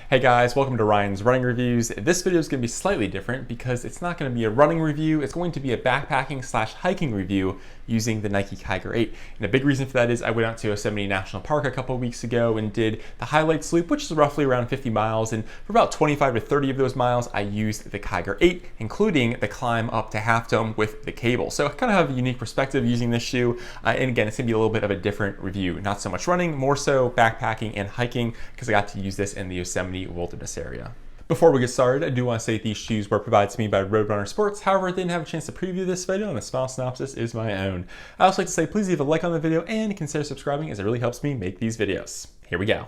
Hey guys, welcome to Ryan's Running Reviews. This video is going to be slightly different because it's not going to be a running review, it's going to be a backpacking slash hiking review using the Nike Kiger 8. And a big reason for that is I went out to Yosemite National Park a couple of weeks ago and did the Highlight Loop, which is roughly around 50 miles. And for about 25 to 30 of those miles, I used the Kiger 8, including the climb up to Half Dome with the cable. So I kind of have a unique perspective using this shoe. And again, it's going to be a little bit of a different review. Not so much running, more so backpacking and hiking, because I got to use this in the Yosemite wilderness area. Before we get started, I do want to say that these shoes were provided to me by Roadrunner Sports. However, I didn't have a chance to preview this video, and the small synopsis is my own. I also like to say please leave a like on the video and consider subscribing, as it really helps me make these videos. Here we go.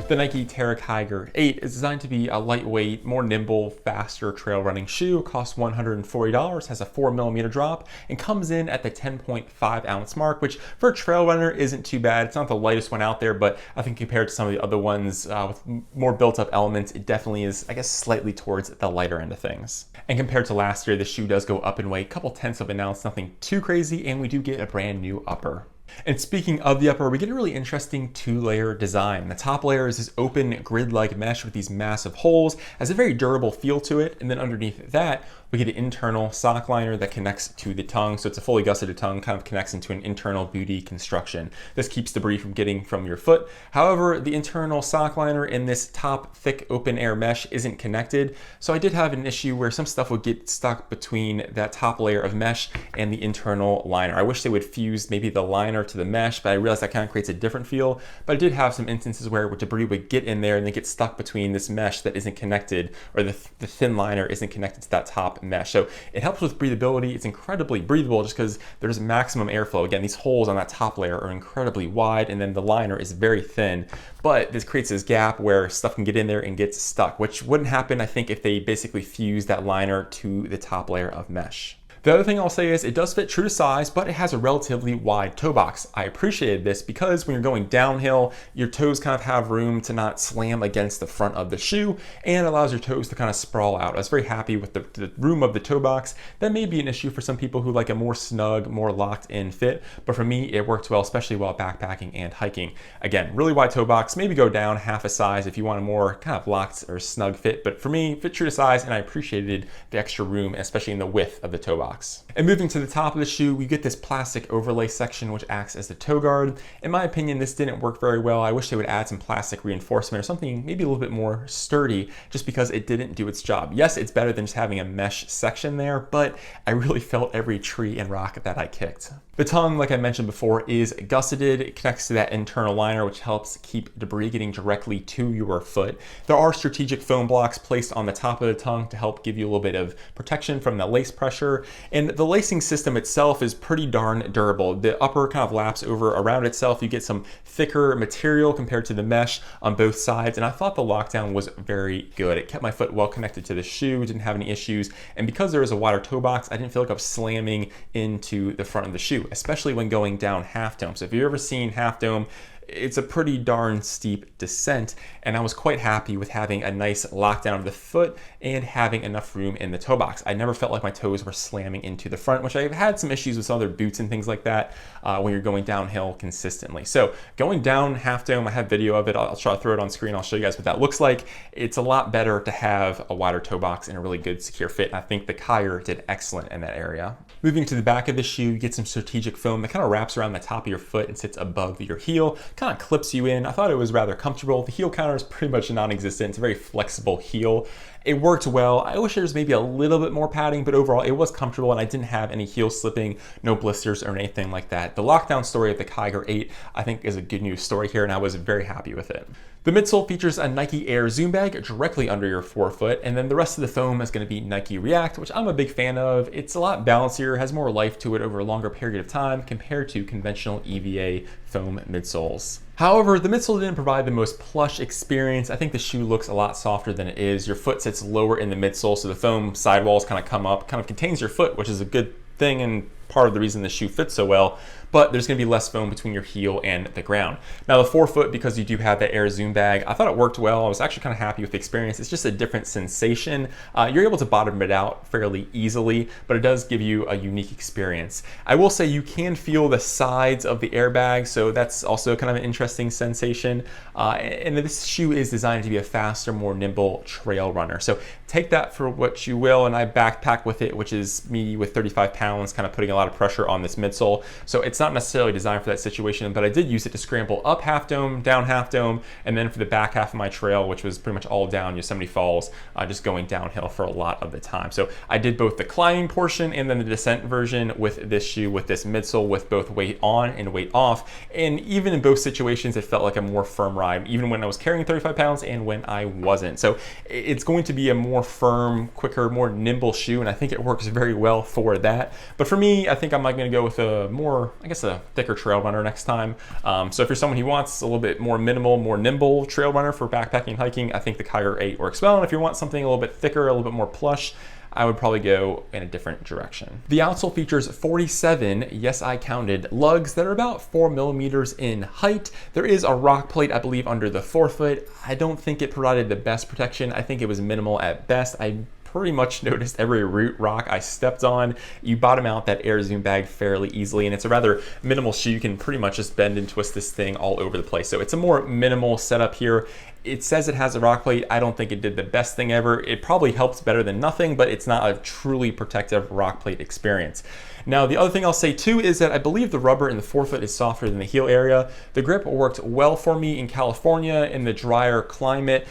The Nike Terra Kiger 8 is designed to be a lightweight, more nimble, faster trail running shoe. It costs $140, has a 4mm drop, and comes in at the 10.5 ounce mark, which for a trail runner isn't too bad. It's not the lightest one out there, but I think compared to some of the other ones with more built up elements, it definitely is, I guess, slightly towards the lighter end of things. And compared to last year, the shoe does go up in weight, a couple tenths of an ounce, nothing too crazy, and we do get a brand new upper. And speaking of the upper, we get a really interesting two-layer design. The top layer is this open grid-like mesh with these massive holes, has a very durable feel to it, and then underneath that, we get an internal sock liner that connects to the tongue. So it's a fully gusseted tongue, kind of connects into an internal booty construction. This keeps debris from getting from your foot. However, the internal sock liner in this top thick open air mesh isn't connected. So I did have an issue where some stuff would get stuck between that top layer of mesh and the internal liner. I wish they would fuse maybe the liner to the mesh, but I realized that kind of creates a different feel. But I did have some instances where debris would get in there and then get stuck between this mesh that isn't connected, or the thin liner isn't connected to that top mesh. So it helps with breathability. It's incredibly breathable just because there's maximum airflow. Again, these holes on that top layer are incredibly wide, and then the liner is very thin, but this creates this gap where stuff can get in there and get stuck, which wouldn't happen, I think, if they basically fuse that liner to the top layer of mesh. The other thing I'll say is it does fit true to size, but it has a relatively wide toe box. I appreciated this because when you're going downhill, your toes kind of have room to not slam against the front of the shoe, and allows your toes to kind of sprawl out. I was very happy with the room of the toe box. That may be an issue for some people who like a more snug, more locked in fit, but for me, it worked well, especially while backpacking and hiking. Again, really wide toe box, maybe go down half a size if you want a more kind of locked or snug fit, but for me, fit true to size, and I appreciated the extra room, especially in the width of the toe box. And moving to the top of the shoe, we get this plastic overlay section which acts as the toe guard. In my opinion, this didn't work very well. I wish they would add some plastic reinforcement or something maybe a little bit more sturdy, just because it didn't do its job. Yes, it's better than just having a mesh section there, but I really felt every tree and rock that I kicked. The tongue, like I mentioned before, is gusseted. It connects to that internal liner, which helps keep debris getting directly to your foot. There are strategic foam blocks placed on the top of the tongue to help give you a little bit of protection from the lace pressure. And the lacing system itself is pretty darn durable. The upper kind of laps over around itself. You get some thicker material compared to the mesh on both sides. And I thought the lockdown was very good. It kept my foot well connected to the shoe, didn't have any issues. And because there is a wider toe box, I didn't feel like I was slamming into the front of the shoe, especially when going down Half Dome. So if you've ever seen Half Dome, it's a pretty darn steep descent, and I was quite happy with having a nice lockdown of the foot and having enough room in the toe box. I never felt like my toes were slamming into the front, which I've had some issues with some other boots and things like that when you're going downhill consistently. So going down Half Dome, I have video of it. I'll try to throw it on screen. I'll show you guys what that looks like. It's a lot better to have a wider toe box and a really good secure fit. And I think the Kiger did excellent in that area. Moving to the back of the shoe, you get some strategic foam that kind of wraps around the top of your foot and sits above your heel, kind of clips you in. I thought it was rather comfortable. The heel counter is pretty much non-existent. It's a very flexible heel. It worked well. I wish there was maybe a little bit more padding, but overall it was comfortable, and I didn't have any heel slipping, no blisters or anything like that. The lockdown story of the Kiger 8, I think, is a good news story here, and I was very happy with it. The midsole features a Nike Air Zoom bag directly under your forefoot, and then the rest of the foam is going to be Nike React, which I'm a big fan of. It's a lot balancier, has more life to it over a longer period of time compared to conventional EVA foam midsoles. However, the midsole didn't provide the most plush experience. I think the shoe looks a lot softer than it is. Your foot sits lower in the midsole, so the foam sidewalls kind of come up, kind of contains your foot, which is a good thing and part of the reason the shoe fits so well, but there's going to be less foam between your heel and the ground. Now the forefoot, because you do have that Air Zoom bag, I thought it worked well. I was actually kind of happy with the experience. It's just a different sensation. You're able to bottom it out fairly easily, but it does give you a unique experience. I will say you can feel the sides of the airbag, so that's also kind of an interesting sensation. And this shoe is designed to be a faster, more nimble trail runner. So take that for what you will, and I backpack with it, which is me with 35 pounds, kind of putting a lot of pressure on this midsole. So it's not necessarily designed for that situation, but I did use it to scramble up half dome, down half dome, and then for the back half of my trail, which was pretty much all down Yosemite Falls, just going downhill for a lot of the time. So I did both the climbing portion and then the descent version with this shoe, with this midsole, with both weight on and weight off. And even in both situations, it felt like a more firm ride, even when I was carrying 35 pounds and when I wasn't. So it's going to be a more firm, quicker, more nimble shoe, and I think it works very well for that. But for me, I think I'm going to go with a more, I guess, a thicker trail runner next time. So if you're someone who wants a little bit more minimal, more nimble trail runner for backpacking and hiking, I think the Kiger 8 works well. And if you want something a little bit thicker, a little bit more plush, I would probably go in a different direction. The outsole features 47, yes I counted, lugs that are about 4 millimeters in height. There is a rock plate, I believe, under the forefoot. I don't think it provided the best protection. I think it was minimal at best. I pretty much noticed every root rock I stepped on. You bottom out that Air Zoom bag fairly easily, and it's a rather minimal shoe. You can pretty much just bend and twist this thing all over the place. So it's a more minimal setup here. It says it has a rock plate. I don't think it did the best thing ever. It probably helps better than nothing, but it's not a truly protective rock plate experience. Now, the other thing I'll say too is that I believe the rubber in the forefoot is softer than the heel area. The grip worked well for me in California in the drier climate.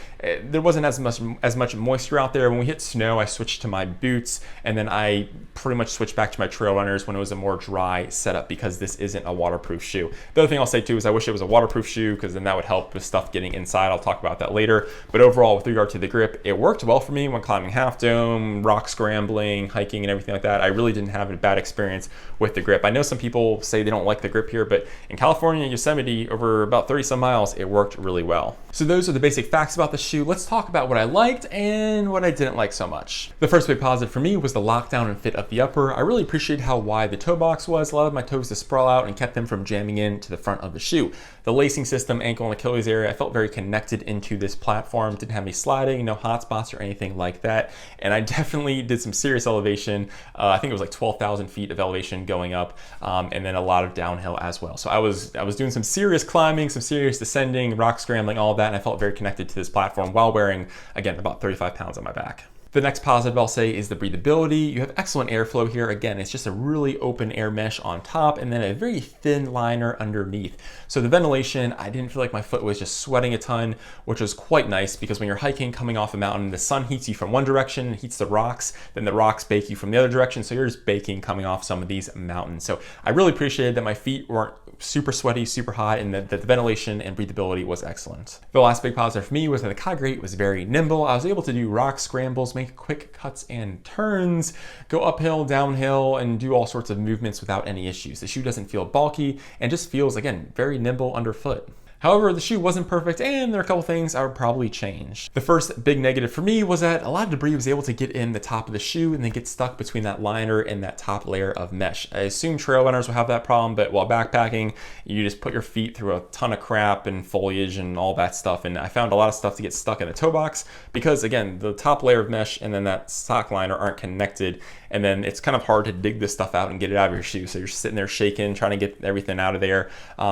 There wasn't as much moisture out there. When we hit snow, I switched to my boots, and then I pretty much switched back to my trail runners when it was a more dry setup, because this isn't a waterproof shoe. The other thing I'll say too is I wish it was a waterproof shoe, because then that would help with stuff getting inside. I'll talk about that later. But overall, with regard to the grip, it worked well for me when climbing Half Dome, rock scrambling, hiking, and everything like that. I really didn't have a bad experience with the grip. I know some people say they don't like the grip here, but in California and Yosemite, over about 30 some miles, it worked really well. So those are the basic facts about the shoe. Let's talk about what I liked and what I didn't like so much. The first big positive for me was the lockdown and fit of the upper. I really appreciated how wide the toe box was, allowed my toes to sprawl out and kept them from jamming in to the front of the shoe. The lacing system, ankle and Achilles area, I felt very connected into this platform. Didn't have any sliding, no hot spots or anything like that. And I definitely did some serious elevation. I think it was like 12,000 feet of elevation going up, and then a lot of downhill as well. So I was doing some serious climbing, some serious descending, rock scrambling, all of that, and I felt very connected to this platform while wearing, again, about 35 pounds on my back. The next positive I'll say is the breathability. You have excellent airflow here. Again, it's just a really open air mesh on top and then a very thin liner underneath. So the ventilation, I didn't feel like my foot was just sweating a ton, which was quite nice, because when you're hiking coming off a mountain, the sun heats you from one direction, heats the rocks, then the rocks bake you from the other direction. So you're just baking coming off some of these mountains. So I really appreciated that my feet weren't super sweaty, super hot, and that the ventilation and breathability was excellent. The last big positive for me was that the Kiger 8 was very nimble. I was able to do rock scrambles, make quick cuts and turns, go uphill, downhill, and do all sorts of movements without any issues. The shoe doesn't feel bulky and just feels, again, very nimble underfoot. However, the shoe wasn't perfect, and there are a couple things I would probably change. The first big negative for me was that a lot of debris was able to get in the top of the shoe and then get stuck between that liner and that top layer of mesh. I assume trail runners will have that problem, but while backpacking, you just put your feet through a ton of crap and foliage and all that stuff, and I found a lot of stuff to get stuck in the toe box because, again, the top layer of mesh and then that sock liner aren't connected, and then it's kind of hard to dig this stuff out and get it out of your shoe, so you're sitting there shaking, trying to get everything out of there.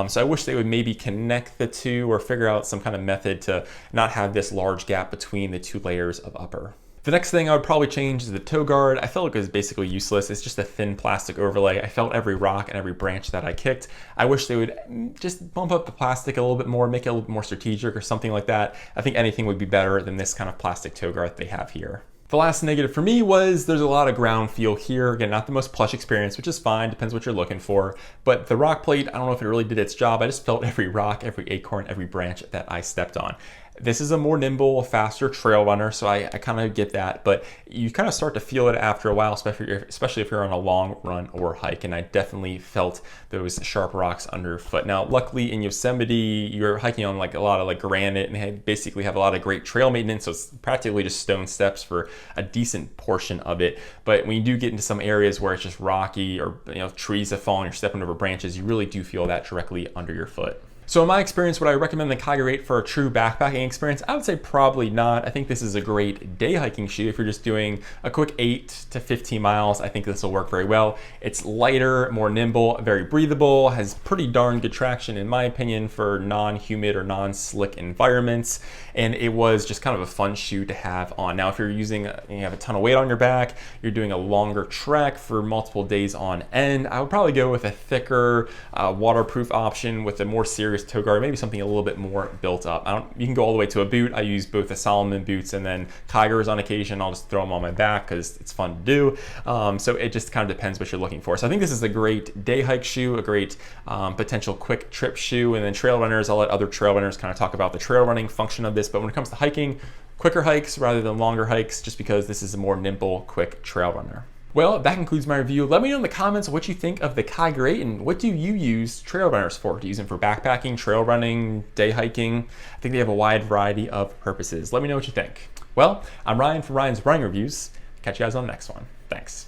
So I wish they would maybe connect the two or figure out some kind of method to not have this large gap between the two layers of upper. The next thing I would probably change is the toe guard. I felt like it was basically useless. It's just a thin plastic overlay. I felt every rock and every branch that I kicked. I wish they would just bump up the plastic a little bit more, make it a little bit more strategic or something like that. I think anything would be better than this kind of plastic toe guard they have here. The last negative for me was there's a lot of ground feel here. Again, not the most plush experience, which is fine, depends what you're looking for. But the rock plate, I don't know if it really did its job. I just felt every rock, every acorn, every branch that I stepped on. This is a more nimble, faster trail runner, so I kind of get that, but you kind of start to feel it after a while, especially if you're on a long run or hike, and I definitely felt those sharp rocks underfoot. Now, luckily in Yosemite, you're hiking on like a lot of like granite and basically have a lot of great trail maintenance, so it's practically just stone steps for a decent portion of it. But when you do get into some areas where it's just rocky, or trees have fallen, you're stepping over branches, you really do feel that directly under your foot. So in my experience, would I recommend the Kiger 8 for a true backpacking experience? I would say probably not. I think this is a great day hiking shoe. If you're just doing a quick 8 to 15 miles, I think this will work very well. It's lighter, more nimble, very breathable, has pretty darn good traction in my opinion for non-humid or non-slick environments. And it was just kind of a fun shoe to have on. Now, if you're you have a ton of weight on your back, you're doing a longer trek for multiple days on end, I would probably go with a thicker waterproof option with a more serious toe guard, maybe something a little bit more built up. You can go all the way to a boot. I use both the Salomon boots and then Kigers on occasion. I'll just throw them on my back because it's fun to do. So it just kind of depends what you're looking for. So I think this is a great day hike shoe, a great potential quick trip shoe. And then trail runners, I'll let other trail runners kind of talk about the trail running function of this. But when it comes to hiking, quicker hikes rather than longer hikes, just because this is a more nimble, quick trail runner. Well, that concludes my review. Let me know in the comments what you think of the Kiger 8 and what do you use trail runners for? Do you use them for backpacking, trail running, day hiking? I think they have a wide variety of purposes. Let me know what you think. Well, I'm Ryan from Ryan's Running Reviews. Catch you guys on the next one. Thanks.